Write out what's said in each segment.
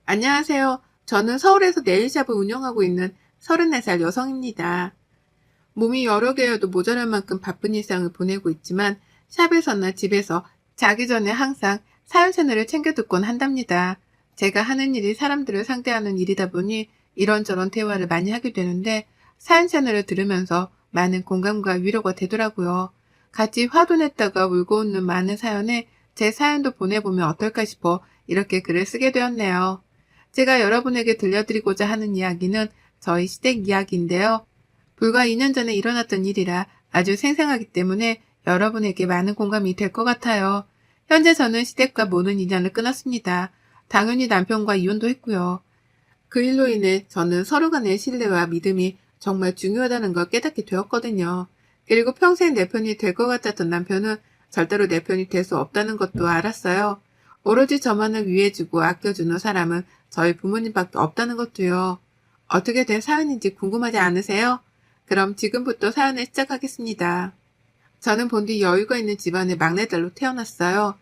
안녕하세요. 저는 서울에서 네일샵을 운영하고 있는 34살 여성입니다. 몸이 여러 개여도 모자랄 만큼 바쁜 일상을 보내고 있지만 샵에서나 집에서 자기 전에 항상 사연 채널을 챙겨 듣곤 한답니다. 제가 하는 일이 사람들을 상대하는 일이다 보니 이런저런 대화를 많이 하게 되는데 사연 채널을 들으면서 많은 공감과 위로가 되더라고요. 같이 화도 냈다가 울고 웃는 많은 사연에 제 사연도 보내보면 어떨까 싶어 이렇게 글을 쓰게 되었네요. 제가 여러분에게 들려드리고자 하는 이야기는 저희 시댁 이야기인데요. 불과 2년 전에 일어났던 일이라 아주 생생하기 때문에 여러분에게 많은 공감이 될 것 같아요. 현재 저는 시댁과 모든 인연을 끊었습니다. 당연히 남편과 이혼도 했고요. 그 일로 인해 저는 서로 간의 신뢰와 믿음이 정말 중요하다는 걸 깨닫게 되었거든요. 그리고 평생 내 편이 될 것 같았던 남편은 절대로 내 편이 될 수 없다는 것도 알았어요. 오로지 저만을 위해주고 아껴주는 사람은 저희 부모님밖에 없다는 것도요. 어떻게 된 사연인지 궁금하지 않으세요? 그럼 지금부터 사연을 시작하겠습니다. 저는 본디 여유가 있는 집안의 막내딸로 태어났어요.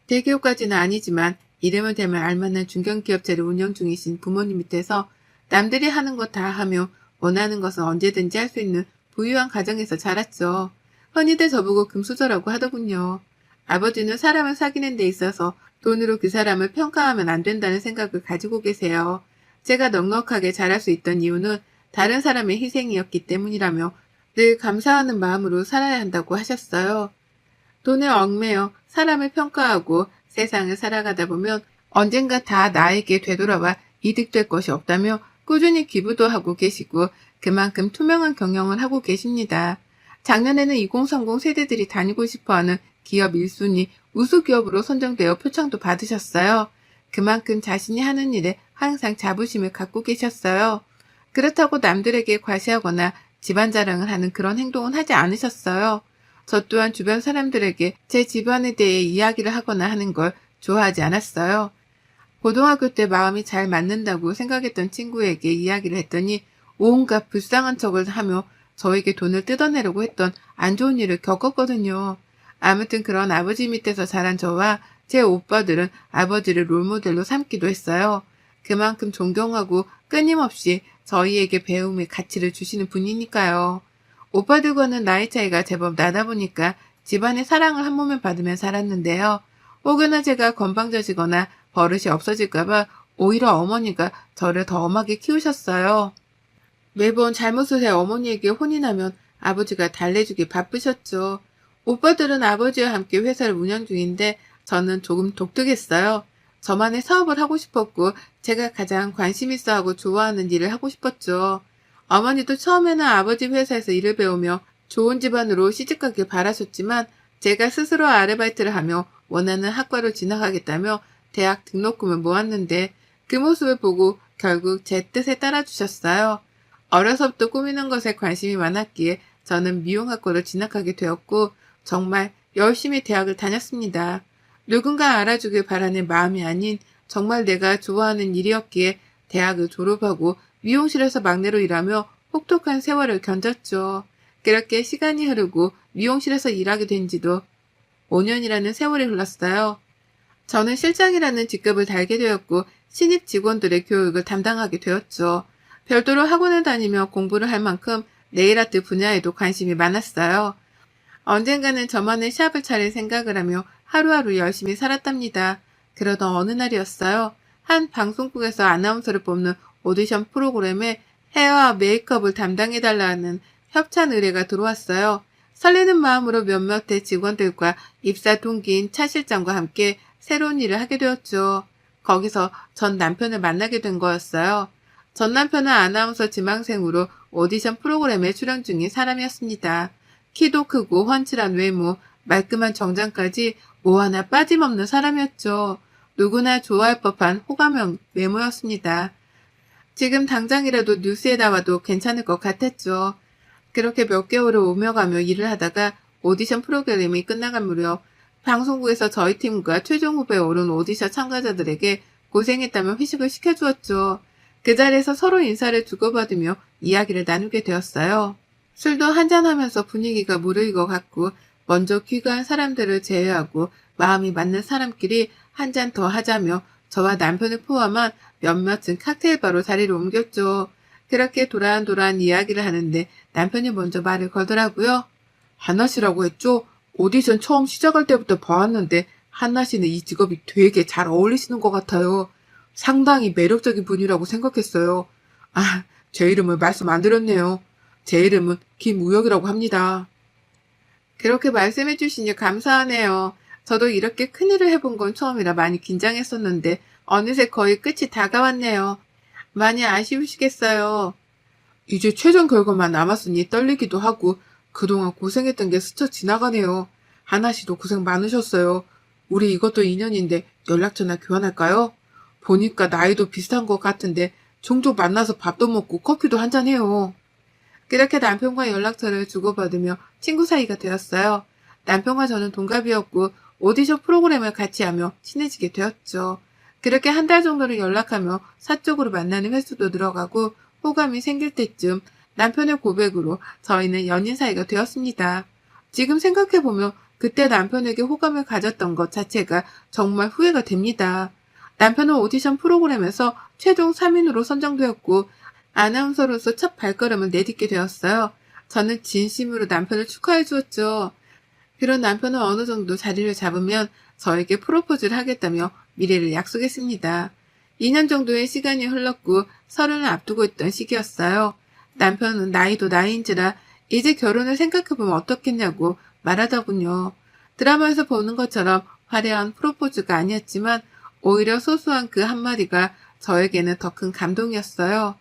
대기업까지는 아니지만 이름을 대면 알만한 중견기업체를 운영 중이신 부모님 밑에서 남들이 하는 거 다 하며 원하는 것은 언제든지 할 수 있는 부유한 가정에서 자랐죠. 흔히들 저보고 금수저라고 하더군요. 아버지는 사람을 사귀는 데 있어서 돈으로 그 사람을 평가하면 안 된다는 생각을 가지고 계세요. 제가 넉넉하게 자랄 수 있던 이유는 다른 사람의 희생이었기 때문이라며 늘 감사하는 마음으로 살아야 한다고 하셨어요. 돈에 얽매여 사람을 평가하고 세상을 살아가다 보면 언젠가 다 나에게 되돌아와 이득될 것이 없다며 꾸준히 기부도 하고 계시고 그만큼 투명한 경영을 하고 계십니다. 작년에는 2030 세대들이 다니고 싶어하는 기업 1순위 우수기업으로 선정되어 표창도 받으셨어요. 그만큼 자신이 하는 일에 항상 자부심을 갖고 계셨어요. 그렇다고 남들에게 과시하거나 집안 자랑을 하는 그런 행동은 하지 않으셨어요. 저 또한 주변 사람들에게 제 집안에 대해 이야기를 하거나 하는 걸 좋아하지 않았어요. 고등학교 때 마음이 잘 맞는다고 생각했던 친구에게 이야기를 했더니 온갖 불쌍한 척을 하며 저에게 돈을 뜯어내려고 했던 안 좋은 일을 겪었거든요. 아무튼 그런 아버지 밑에서 자란 저와 제 오빠들은 아버지를 롤모델로 삼기도 했어요. 그만큼 존경하고 끊임없이 저희에게 배움의 가치를 주시는 분이니까요. 오빠들과는 나이 차이가 제법 나다 보니까 집안의 사랑을 한 몸에 받으며 살았는데요. 혹여나 제가 건방져지거나 버릇이 없어질까봐 오히려 어머니가 저를 더 엄하게 키우셨어요. 매번 잘못을 해 어머니에게 혼이 나면 아버지가 달래주기 바쁘셨죠. 오빠들은 아버지와 함께 회사를 운영 중인데 저는 조금 독특했어요. 저만의 사업을 하고 싶었고 제가 가장 관심 있어 하고 좋아하는 일을 하고 싶었죠. 어머니도 처음에는 아버지 회사에서 일을 배우며 좋은 집안으로 시집가길 바라셨지만 제가 스스로 아르바이트를 하며 원하는 학과로 진학하겠다며 대학 등록금을 모았는데 그 모습을 보고 결국 제 뜻에 따라주셨어요. 어려서부터 꾸미는 것에 관심이 많았기에 저는 미용학과로 진학하게 되었고 정말 열심히 대학을 다녔습니다. 누군가 알아주길 바라는 마음이 아닌 정말 내가 좋아하는 일이었기에 대학을 졸업하고 미용실에서 막내로 일하며 혹독한 세월을 견뎠죠. 그렇게 시간이 흐르고 미용실에서 일하게 된 지도 5년이라는 세월이 흘렀어요. 저는 실장이라는 직급을 달게 되었고 신입 직원들의 교육을 담당하게 되었죠. 별도로 학원을 다니며 공부를 할 만큼 네일아트 분야에도 관심이 많았어요. 언젠가는 저만의 샵을 차릴 생각을 하며 하루하루 열심히 살았답니다. 그러던 어느 날이었어요. 한 방송국에서 아나운서를 뽑는 오디션 프로그램에 헤어와 메이크업을 담당해달라는 협찬 의뢰가 들어왔어요. 설레는 마음으로 몇몇의 직원들과 입사 동기인 차 실장과 함께 새로운 일을 하게 되었죠. 거기서 전 남편을 만나게 된 거였어요. 전 남편은 아나운서 지망생으로 오디션 프로그램에 출연 중인 사람이었습니다. 키도 크고 훤칠한 외모, 말끔한 정장까지 뭐 하나 빠짐없는 사람이었죠. 누구나 좋아할 법한 호감형 외모였습니다. 지금 당장이라도 뉴스에 나와도 괜찮을 것 같았죠. 그렇게 몇 개월을 오며 가며 일을 하다가 오디션 프로그램이 끝나갈 무렵 방송국에서 저희 팀과 최종 후보에 오른 오디션 참가자들에게 고생했다며 회식을 시켜주었죠. 그 자리에서 서로 인사를 주고받으며 이야기를 나누게 되었어요. 술도 한잔하면서 분위기가 무르익어갔고 먼저 귀가한 사람들을 제외하고 마음이 맞는 사람끼리 한 잔 더 하자며 저와 남편을 포함한 몇몇은 칵테일바로 자리를 옮겼죠. 그렇게 도란도란 이야기를 하는데 남편이 먼저 말을 걸더라고요. 한나 씨라고 했죠? 오디션 처음 시작할 때부터 봐왔는데 한나 씨는 이 직업이 되게 잘 어울리시는 것 같아요. 상당히 매력적인 분이라고 생각했어요. 아, 제 이름을 말씀 안 드렸네요. 제 이름은 김우혁이라고 합니다. 그렇게 말씀해 주시니 감사하네요. 저도 이렇게 큰일을 해본 건 처음이라 많이 긴장했었는데 어느새 거의 끝이 다가왔네요. 많이 아쉬우시겠어요. 이제 최종 결과만 남았으니 떨리기도 하고 그동안 고생했던 게 스쳐 지나가네요. 하나 씨도 고생 많으셨어요. 우리 이것도 인연인데 연락처나 교환할까요? 보니까 나이도 비슷한 것 같은데 종종 만나서 밥도 먹고 커피도 한잔해요. 그렇게 남편과 연락처를 주고받으며 친구 사이가 되었어요. 남편과 저는 동갑이었고 오디션 프로그램을 같이 하며 친해지게 되었죠. 그렇게 한 달 정도를 연락하며 사적으로 만나는 횟수도 늘어가고 호감이 생길 때쯤 남편의 고백으로 저희는 연인 사이가 되었습니다. 지금 생각해보면 그때 남편에게 호감을 가졌던 것 자체가 정말 후회가 됩니다. 남편은 오디션 프로그램에서 최종 3인으로 선정되었고 아나운서로서 첫 발걸음을 내딛게 되었어요. 저는 진심으로 남편을 축하해 주었죠. 그런 남편은 어느 정도 자리를 잡으면 저에게 프로포즈를 하겠다며 미래를 약속했습니다. 2년 정도의 시간이 흘렀고 서른을 앞두고 있던 시기였어요. 남편은 나이도 나이인지라 이제 결혼을 생각해보면 어떻겠냐고 말하더군요. 드라마에서 보는 것처럼 화려한 프로포즈가 아니었지만 오히려 소소한 그 한마디가 저에게는 더 큰 감동이었어요.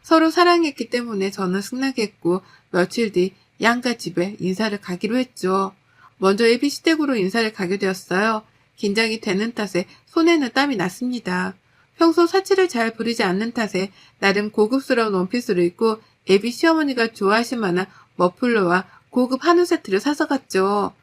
서로 사랑했기 때문에 저는 승낙했고 며칠 뒤 양가 집에 인사를 가기로 했죠. 먼저 ABC댁으로 인사를 가게 되었어요. 긴장이 되는 탓에 손에는 땀이 났습니다. 평소 사치를 잘 부리지 않는 탓에 나름 고급스러운 원피스를 입고 애비 시어머니가 좋아하실 만한 머플러와 고급 한우 세트를 사서 갔죠.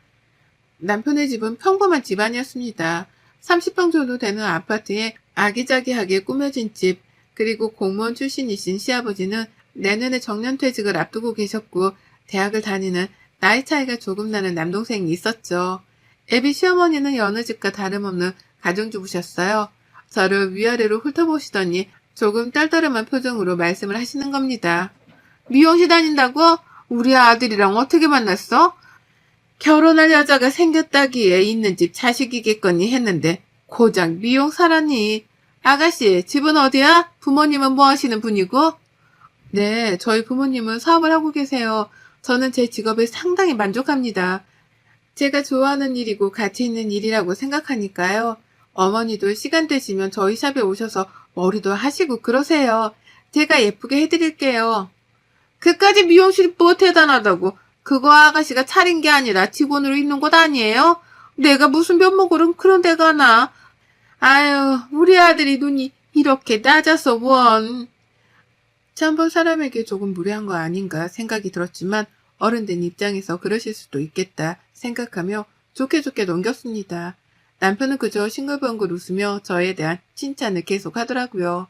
남편의 집은 평범한 집안이었습니다. 30평 정도 되는 아파트에 아기자기하게 꾸며진 집, 그리고 공무원 출신이신 시아버지는 내년에 정년퇴직을 앞두고 계셨고 대학을 다니는 나이 차이가 조금 나는 남동생이 있었죠. 애비 시어머니는 여느 집과 다름없는 가정주부셨어요. 저를 위아래로 훑어보시더니 조금 떨떠름한 표정으로 말씀을 하시는 겁니다. 미용실 다닌다고? 우리 아들이랑 어떻게 만났어? 결혼할 여자가 생겼다기에 있는 집 자식이겠거니 했는데 고작 미용사라니. 아가씨, 집은 어디야? 부모님은 뭐 하시는 분이고? 네, 저희 부모님은 사업을 하고 계세요. 저는 제 직업에 상당히 만족합니다. 제가 좋아하는 일이고 가치 있는 일이라고 생각하니까요. 어머니도 시간 되시면 저희 샵에 오셔서 머리도 하시고 그러세요. 제가 예쁘게 해드릴게요. 그까지 미용실이 뭐 대단하다고. 그거 아가씨가 차린 게 아니라 직원으로 있는 곳 아니에요? 내가 무슨 면목으로 그런 데 가나. 아유, 우리 아들이 눈이 이렇게 낮아서 원. 처음 본 사람에게 조금 무례한 거 아닌가 생각이 들었지만 어른된 입장에서 그러실 수도 있겠다 생각하며 좋게 좋게 넘겼습니다. 남편은 그저 싱글벙글 웃으며 저에 대한 칭찬을 계속 하더라고요.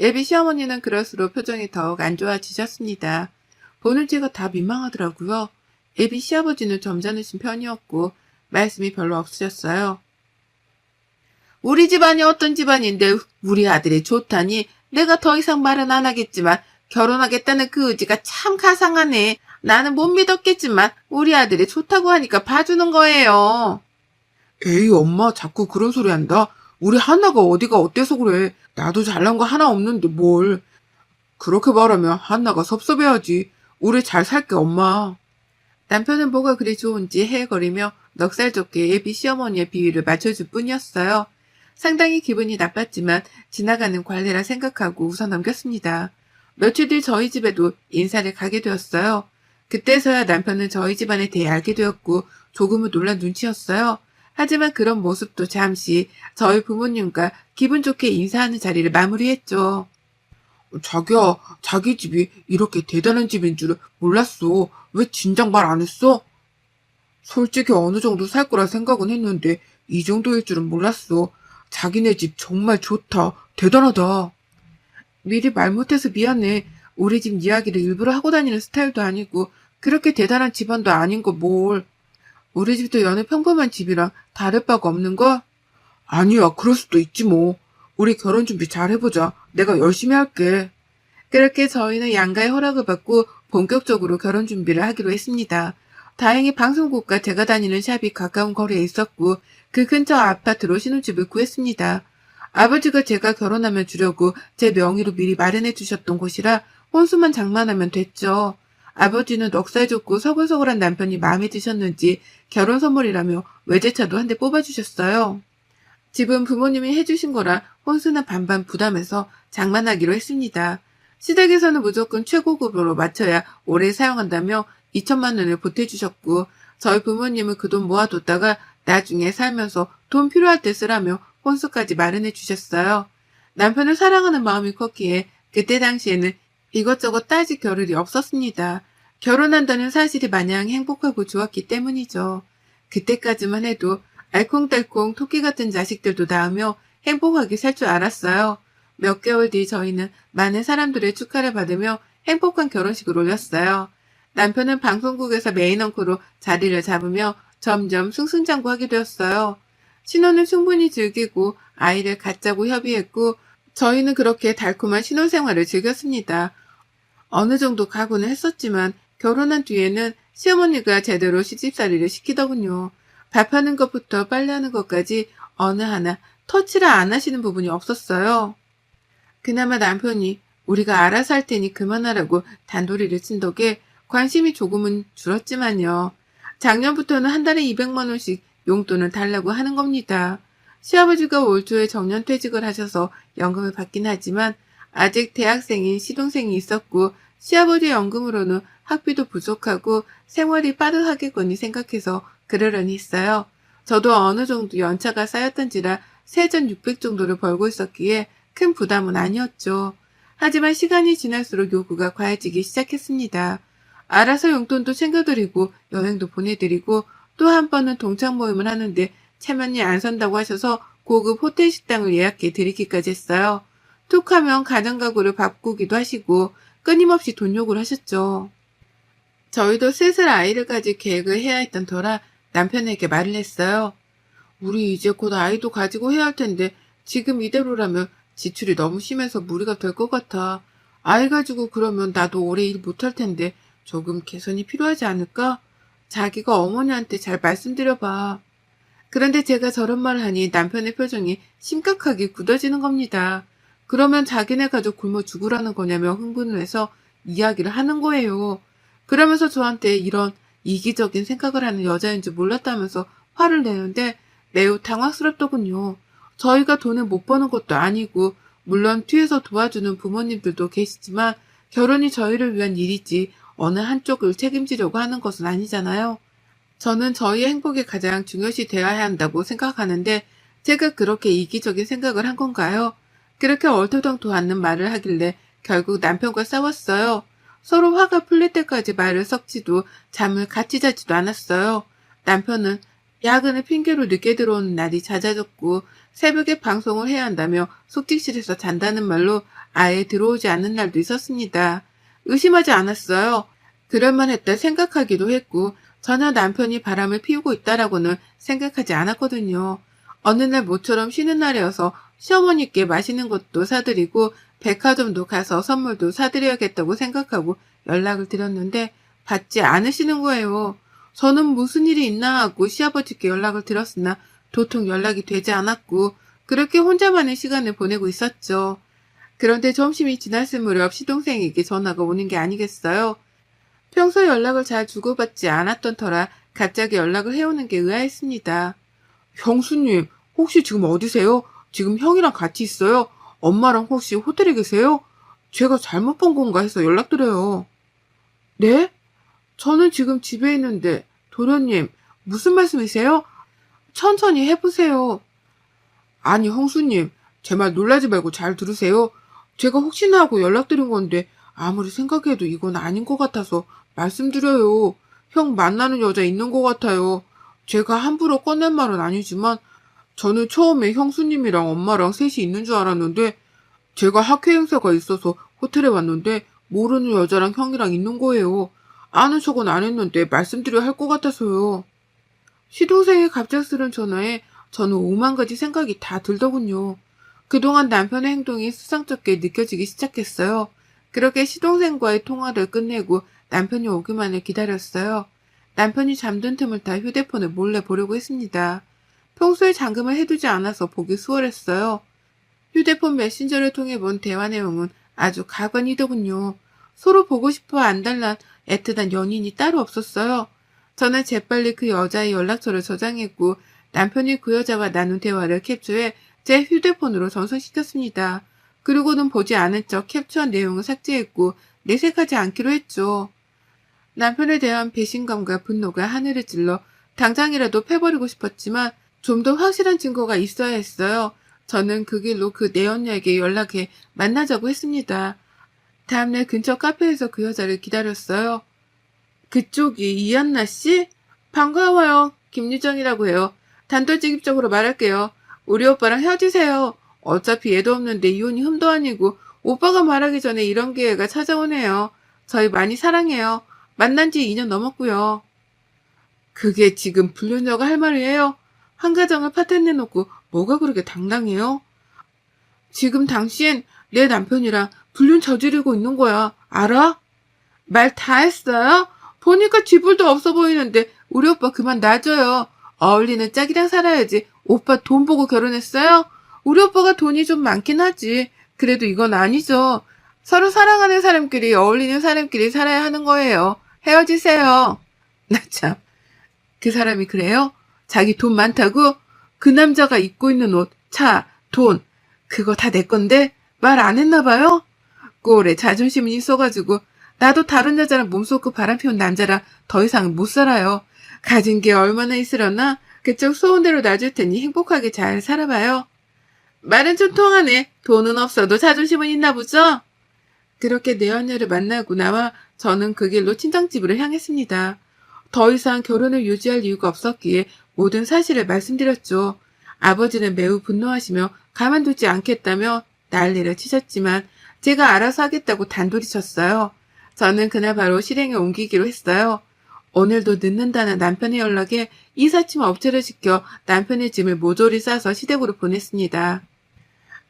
예비 시어머니는 그럴수록 표정이 더욱 안 좋아지셨습니다. 보는 제가 다 민망하더라고요. 예비 시아버지는 점잖으신 편이었고 말씀이 별로 없으셨어요. 우리 집안이 어떤 집안인데 우리 아들이 좋다니 내가 더 이상 말은 안 하겠지만 결혼하겠다는 그 의지가 참 가상하네. 나는 못 믿었겠지만 우리 아들이 좋다고 하니까 봐주는 거예요. 에이 엄마 자꾸 그런 소리 한다. 우리 한나가 어디가 어때서 그래. 나도 잘난 거 하나 없는데 뭘. 그렇게 말하면 한나가 섭섭해하지. 우리 잘 살게 엄마. 남편은 뭐가 그리 좋은지 헤헤거리며 넉살 좋게 예비 시어머니의 비위를 맞춰줄 뿐이었어요. 상당히 기분이 나빴지만 지나가는 관례라 생각하고 웃어 넘겼습니다. 며칠 뒤 저희 집에도 인사를 가게 되었어요. 그때서야 남편은 저희 집안에 대해 알게 되었고 조금은 놀란 눈치였어요. 하지만 그런 모습도 잠시 저희 부모님과 기분 좋게 인사하는 자리를 마무리했죠. 자기야, 자기 집이 이렇게 대단한 집인 줄 몰랐어. 왜 진작 말 안 했어? 솔직히 어느 정도 살 거라 생각은 했는데 이 정도일 줄은 몰랐어. 자기네 집 정말 좋다. 대단하다. 미리 말 못해서 미안해. 우리 집 이야기를 일부러 하고 다니는 스타일도 아니고 그렇게 대단한 집안도 아닌 거 뭘. 우리 집도 여느 평범한 집이랑 다를 바가 없는 거? 아니야, 그럴 수도 있지 뭐. 우리 결혼 준비 잘 해보자. 내가 열심히 할게. 그렇게 저희는 양가의 허락을 받고 본격적으로 결혼 준비를 하기로 했습니다. 다행히 방송국과 제가 다니는 샵이 가까운 거리에 있었고 그 근처 아파트로 신혼집을 구했습니다. 아버지가 제가 결혼하면 주려고 제 명의로 미리 마련해 주셨던 곳이라 혼수만 장만하면 됐죠. 아버지는 넉살 좋고 서글서글한 남편이 마음에 드셨는지 결혼 선물이라며 외제차도 한 대 뽑아주셨어요. 집은 부모님이 해주신 거라 혼수는 반반 부담해서 장만하기로 했습니다. 시댁에서는 무조건 최고급으로 맞춰야 오래 사용한다며 2천만 원을 보태주셨고 저희 부모님은 그 돈 모아뒀다가 나중에 살면서 돈 필요할 때 쓰라며 혼수까지 마련해 주셨어요. 남편을 사랑하는 마음이 컸기에 그때 당시에는 이것저것 따질 겨를이 없었습니다. 결혼한다는 사실이 마냥 행복하고 좋았기 때문이죠. 그때까지만 해도 알콩달콩 토끼 같은 자식들도 낳으며 행복하게 살 줄 알았어요. 몇 개월 뒤 저희는 많은 사람들의 축하를 받으며 행복한 결혼식을 올렸어요. 남편은 방송국에서 메인 앵커로 자리를 잡으며 점점 승승장구하게 되었어요. 신혼을 충분히 즐기고 아이를 갖자고 협의했고 저희는 그렇게 달콤한 신혼생활을 즐겼습니다. 어느 정도 각오는 했었지만 결혼한 뒤에는 시어머니가 제대로 시집살이를 시키더군요. 밥하는 것부터 빨래하는 것까지 어느 하나 터치를 안 하시는 부분이 없었어요. 그나마 남편이 우리가 알아서 할 테니 그만하라고 단도리를 친 덕에 관심이 조금은 줄었지만요. 작년부터는 한 달에 200만 원씩 용돈을 달라고 하는 겁니다. 시아버지가 올 초에 정년퇴직을 하셔서 연금을 받긴 하지만 아직 대학생인 시동생이 있었고 시아버지 연금으로는 학비도 부족하고 생활이 빠듯하겠거니 생각해서 그러려니 했어요. 저도 어느 정도 연차가 쌓였던지라 세전 600 정도를 벌고 있었기에 큰 부담은 아니었죠. 하지만 시간이 지날수록 요구가 과해지기 시작했습니다. 알아서 용돈도 챙겨드리고 여행도 보내드리고 또 한 번은 동창 모임을 하는데 체면이 안 선다고 하셔서 고급 호텔 식당을 예약해 드리기까지 했어요. 툭하면 가정가구를 바꾸기도 하시고 끊임없이 돈 요구를 하셨죠. 저희도 슬슬 아이를 가질 계획을 해야 했던 터라 남편에게 말을 했어요. 우리 이제 곧 아이도 가지고 해야 할 텐데 지금 이대로라면 지출이 너무 심해서 무리가 될 것 같아. 아이 가지고 그러면 나도 오래 일 못할 텐데 조금 개선이 필요하지 않을까? 자기가 어머니한테 잘 말씀드려봐. 그런데 제가 저런 말을 하니 남편의 표정이 심각하게 굳어지는 겁니다. 그러면 자기네 가족 굶어 죽으라는 거냐며 흥분을 해서 이야기를 하는 거예요. 그러면서 저한테 이런 이기적인 생각을 하는 여자인 줄 몰랐다면서 화를 내는데 매우 당황스럽더군요. 저희가 돈을 못 버는 것도 아니고 물론 뒤에서 도와주는 부모님들도 계시지만 결혼이 저희를 위한 일이지 어느 한쪽을 책임지려고 하는 것은 아니잖아요. 저는 저희의 행복이 가장 중요시 되어야 한다고 생각하는데 제가 그렇게 이기적인 생각을 한 건가요? 그렇게 얼토당토 않는 말을 하길래 결국 남편과 싸웠어요. 서로 화가 풀릴 때까지 말을 섞지도 잠을 같이 자지도 않았어요. 남편은 야근을 핑계로 늦게 들어오는 날이 잦아졌고 새벽에 방송을 해야 한다며 숙직실에서 잔다는 말로 아예 들어오지 않는 날도 있었습니다. 의심하지 않았어요. 그럴만 했다 생각하기도 했고 전혀 남편이 바람을 피우고 있다라고는 생각하지 않았거든요. 어느 날 모처럼 쉬는 날이어서 시어머니께 맛있는 것도 사드리고 백화점도 가서 선물도 사드려야겠다고 생각하고 연락을 드렸는데 받지 않으시는 거예요. 저는 무슨 일이 있나 하고 시아버지께 연락을 드렸으나 도통 연락이 되지 않았고 그렇게 혼자만의 시간을 보내고 있었죠. 그런데 점심이 지났을 무렵 시동생에게 전화가 오는 게 아니겠어요. 평소 연락을 잘 주고받지 않았던 터라 갑자기 연락을 해오는 게 의아했습니다. 형수님, 혹시 지금 어디세요? 지금 형이랑 같이 있어요? 엄마랑 혹시 호텔에 계세요? 제가 잘못 본 건가 해서 연락드려요. 네? 저는 지금 집에 있는데, 도련님, 무슨 말씀이세요? 천천히 해보세요. 아니, 형수님, 제 말 놀라지 말고 잘 들으세요. 제가 혹시나 하고 연락드린 건데, 아무리 생각해도 이건 아닌 것 같아서 말씀드려요. 형 만나는 여자 있는 것 같아요. 제가 함부로 꺼낸 말은 아니지만, 저는 처음에 형수님이랑 엄마랑 셋이 있는 줄 알았는데, 제가 학회 행사가 있어서 호텔에 왔는데, 모르는 여자랑 형이랑 있는 거예요. 아는 척은 안 했는데 말씀드려야 할 것 같아서요. 시동생의 갑작스런 전화에 저는 오만 가지 생각이 다 들더군요. 그동안 남편의 행동이 수상쩍게 느껴지기 시작했어요. 그렇게 시동생과의 통화를 끝내고 남편이 오기만을 기다렸어요. 남편이 잠든 틈을 타 휴대폰을 몰래 보려고 했습니다. 평소에 잠금을 해두지 않아서 보기 수월했어요. 휴대폰 메신저를 통해 본 대화 내용은 아주 가관이더군요. 서로 보고 싶어 안달난 애틋한 연인이 따로 없었어요. 저는 재빨리 그 여자의 연락처를 저장했고 남편이 그 여자와 나눈 대화를 캡처해 제 휴대폰으로 전송시켰습니다. 그리고는 보지 않은 척 캡처한 내용을 삭제했고 내색하지 않기로 했죠. 남편에 대한 배신감과 분노가 하늘을 찔러 당장이라도 패버리고 싶었지만 좀 더 확실한 증거가 있어야 했어요. 저는 그 길로 그 내연녀에게 연락해 만나자고 했습니다. 다음날 근처 카페에서 그 여자를 기다렸어요. 그쪽이 이한나 씨? 반가워요. 김유정이라고 해요. 단도직입적으로 말할게요. 우리 오빠랑 헤어지세요. 어차피 애도 없는데 이혼이 흠도 아니고 오빠가 말하기 전에 이런 기회가 찾아오네요. 저희 많이 사랑해요. 만난 지 2년 넘었고요. 그게 지금 불륜녀가 할 말이에요? 한 가정을 파탄내놓고 뭐가 그렇게 당당해요? 지금 당신 내 남편이랑 불륜 저지르고 있는 거야. 알아? 말 다 했어요? 보니까 쥐뿔도 없어 보이는데 우리 오빠 그만 놔줘요. 어울리는 짝이랑 살아야지. 오빠 돈 보고 결혼했어요? 우리 오빠가 돈이 좀 많긴 하지. 그래도 이건 아니죠. 서로 사랑하는 사람끼리 어울리는 사람끼리 살아야 하는 거예요. 헤어지세요. 나 참. 그 사람이 그래요? 자기 돈 많다고? 그 남자가 입고 있는 옷, 차, 돈 그거 다 내 건데 말 안 했나 봐요? 꼴에 자존심이 있어가지고 나도 다른 여자랑 몸쏟고 바람피운 남자랑 더 이상 못 살아요. 가진 게 얼마나 있으려나? 그쪽 소원대로 놔줄 테니 행복하게 잘 살아봐요. 말은 좀 통하네. 돈은 없어도 자존심은 있나 보죠? 그렇게 내연녀를 만나고 나와 저는 그 길로 친정집으로 향했습니다. 더 이상 결혼을 유지할 이유가 없었기에 모든 사실을 말씀드렸죠. 아버지는 매우 분노하시며 가만두지 않겠다며 난리를 치셨지만 제가 알아서 하겠다고 단돌이 쳤어요. 저는 그날 바로 실행에 옮기기로 했어요. 오늘도 늦는다는 남편의 연락에 이삿짐 업체를 시켜 남편의 짐을 모조리 싸서 시댁으로 보냈습니다.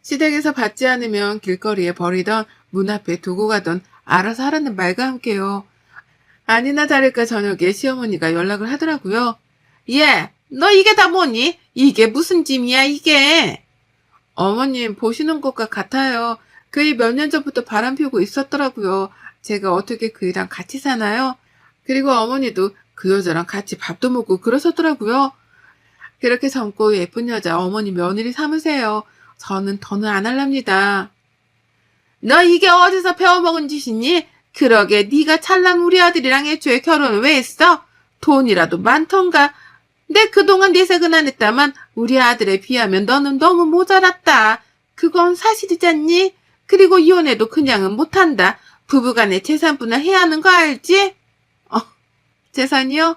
시댁에서 받지 않으면 길거리에 버리던 문 앞에 두고 가던 알아서 하라는 말과 함께요. 아니나 다를까 저녁에 시어머니가 연락을 하더라고요. 얘, 너 이게 다 뭐니? 이게 무슨 짐이야 이게? 어머님 보시는 것과 같아요. 그 일 몇 년 전부터 바람 피우고 있었더라고요. 제가 어떻게 그이랑 같이 사나요? 그리고 어머니도 그 여자랑 같이 밥도 먹고 그러셨더라고요. 그렇게 젊고 예쁜 여자 어머니 며느리 삼으세요. 저는 더는 안 할랍니다. 너 이게 어디서 배워먹은 짓이니? 그러게 네가 찰랑 우리 아들이랑 애초에 결혼을 왜 했어? 돈이라도 많던가. 내 그동안 내색은 안 했다만 우리 아들에 비하면 너는 너무 모자랐다. 그건 사실이잖니? 그리고 이혼해도 그냥은 못한다. 부부간에 재산분할 해야 하는 거 알지? 재산이요?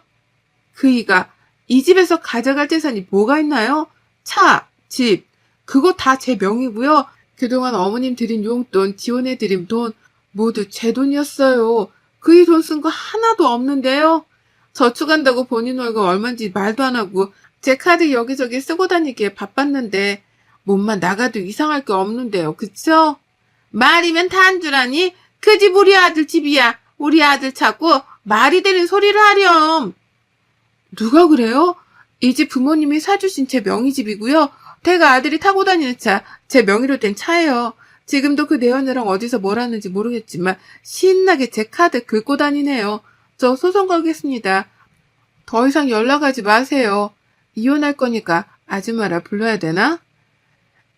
그이가 이 집에서 가져갈 재산이 뭐가 있나요? 차, 집, 그거 다 제 명이고요. 그동안 어머님 드린 용돈, 지원해드린 돈 모두 제 돈이었어요. 그이 돈 쓴 거 하나도 없는데요. 저축한다고 본인 월급 얼마인지 말도 안 하고 제 카드 여기저기 쓰고 다니기에 바빴는데 몸만 나가도 이상할 게 없는데요. 그쵸? 말이면 다 한 줄 아니? 그 집 우리 아들 집이야. 우리 아들 찾고 말이 되는 소리를 하렴. 누가 그래요? 이 집 부모님이 사주신 제 명의 집이고요. 제가 아들이 타고 다니는 차, 제 명의로 된 차예요. 지금도 그 내연녀랑 어디서 뭘 하는지 모르겠지만 신나게 제 카드 긁고 다니네요. 저 소송 걸겠습니다. 더 이상 연락하지 마세요. 이혼할 거니까 아줌마라 불러야 되나?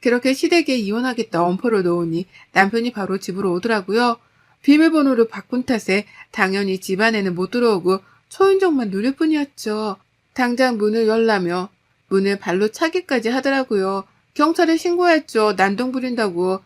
그렇게 시댁에 이혼하겠다 엄포를 놓으니 남편이 바로 집으로 오더라고요. 비밀번호를 바꾼 탓에 당연히 집 안에는 못 들어오고 초인종만 누릴 뿐이었죠. 당장 문을 열라며 문을 발로 차기까지 하더라고요. 경찰에 신고했죠. 난동 부린다고.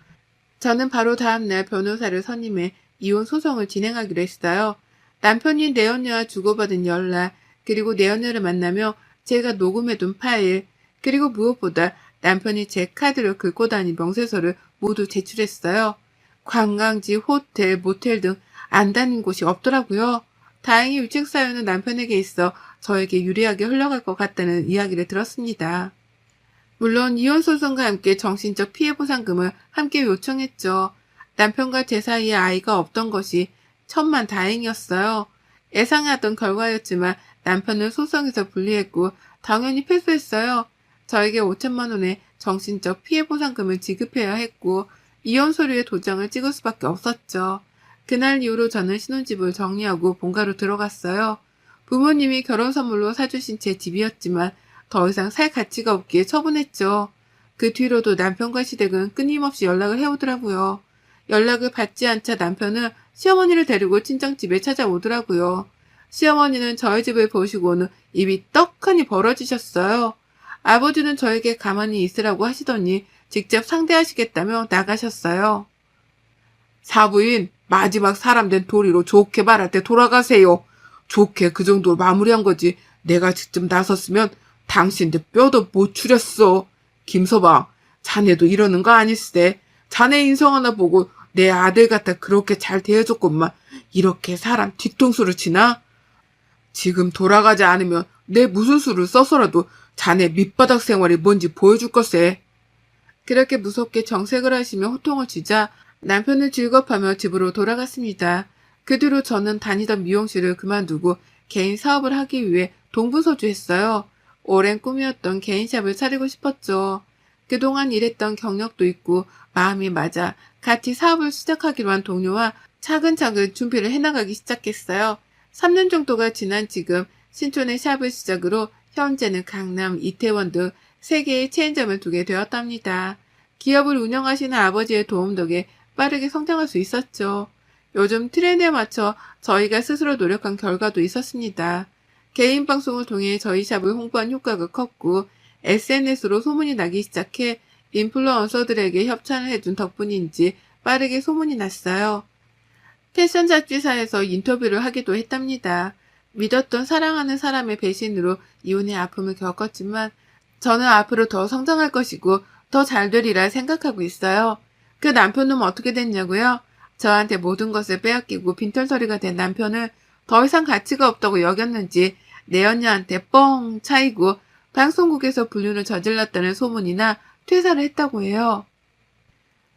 저는 바로 다음날 변호사를 선임해 이혼 소송을 진행하기로 했어요. 남편이 내연녀와 주고받은 연락, 그리고 내연녀를 만나며 제가 녹음해둔 파일, 그리고 무엇보다 남편이 제 카드를 긁고 다닌 명세서를 모두 제출했어요. 관광지, 호텔, 모텔 등 안 다닌 곳이 없더라고요. 다행히 유책 사유는 남편에게 있어 저에게 유리하게 흘러갈 것 같다는 이야기를 들었습니다. 물론 이혼 소송과 함께 정신적 피해 보상금을 함께 요청했죠. 남편과 제 사이에 아이가 없던 것이 천만 다행이었어요. 예상하던 결과였지만 남편은 소송에서 불리했고 당연히 패소했어요. 저에게 5천만 원의 정신적 피해 보상금을 지급해야 했고 이혼 서류에 도장을 찍을 수밖에 없었죠. 그날 이후로 저는 신혼집을 정리하고 본가로 들어갔어요. 부모님이 결혼 선물로 사주신 제 집이었지만 더 이상 살 가치가 없기에 처분했죠. 그 뒤로도 남편과 시댁은 끊임없이 연락을 해오더라고요. 연락을 받지 않자 남편은 시어머니를 데리고 친정집에 찾아오더라고요. 시어머니는 저희 집을 보시고는 입이 떡하니 벌어지셨어요. 아버지는 저에게 가만히 있으라고 하시더니 직접 상대하시겠다며 나가셨어요. 사부인, 마지막 사람 된 도리로 좋게 말할 때 돌아가세요. 좋게 그 정도로 마무리한 거지. 내가 직접 나섰으면 당신들 뼈도 못 추렸어. 김서방, 자네도 이러는 거 아니시대. 자네 인성 하나 보고 내 아들 갖다 그렇게 잘 대해줬건만 이렇게 사람 뒤통수를 치나? 지금 돌아가지 않으면 내 무슨 수를 써서라도 자네 밑바닥 생활이 뭔지 보여줄 것세. 그렇게 무섭게 정색을 하시며 호통을 치자 남편은 즐겁하며 집으로 돌아갔습니다. 그 뒤로 저는 다니던 미용실을 그만두고 개인 사업을 하기 위해 동부서주했어요. 오랜 꿈이었던 개인샵을 차리고 싶었죠. 그동안 일했던 경력도 있고 마음이 맞아 같이 사업을 시작하기로 한 동료와 차근차근 준비를 해나가기 시작했어요. 3년 정도가 지난 지금 신촌의 샵을 시작으로 현재는 강남, 이태원 등 3개의 체인점을 두게 되었답니다. 기업을 운영하시는 아버지의 도움 덕에 빠르게 성장할 수 있었죠. 요즘 트렌드에 맞춰 저희가 스스로 노력한 결과도 있었습니다. 개인 방송을 통해 저희 샵을 홍보한 효과가 컸고 SNS로 소문이 나기 시작해 인플루언서들에게 협찬을 해준 덕분인지 빠르게 소문이 났어요. 패션 잡지사에서 인터뷰를 하기도 했답니다. 믿었던 사랑하는 사람의 배신으로 이혼의 아픔을 겪었지만 저는 앞으로 더 성장할 것이고 더 잘 되리라 생각하고 있어요. 그 남편은 어떻게 됐냐고요? 저한테 모든 것을 빼앗기고 빈털터리가 된 남편을 더 이상 가치가 없다고 여겼는지 내 언니한테 뻥 차이고 방송국에서 불륜을 저질렀다는 소문이나 퇴사를 했다고 해요.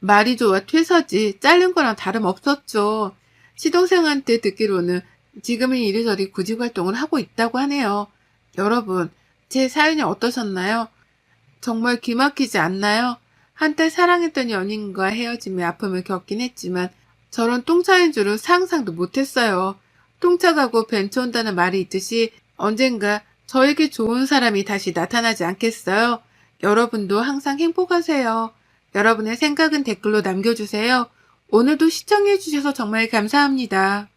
말이 좋아 퇴사지 잘린 거랑 다름없었죠. 시동생한테 듣기로는 지금은 이리저리 구직 활동을 하고 있다고 하네요. 여러분, 제 사연이 어떠셨나요? 정말 기막히지 않나요? 한때 사랑했던 연인과 헤어짐의 아픔을 겪긴 했지만 저런 똥차인 줄은 상상도 못했어요. 똥차 가고 벤처 온다는 말이 있듯이 언젠가 저에게 좋은 사람이 다시 나타나지 않겠어요? 여러분도 항상 행복하세요. 여러분의 생각은 댓글로 남겨주세요. 오늘도 시청해주셔서 정말 감사합니다.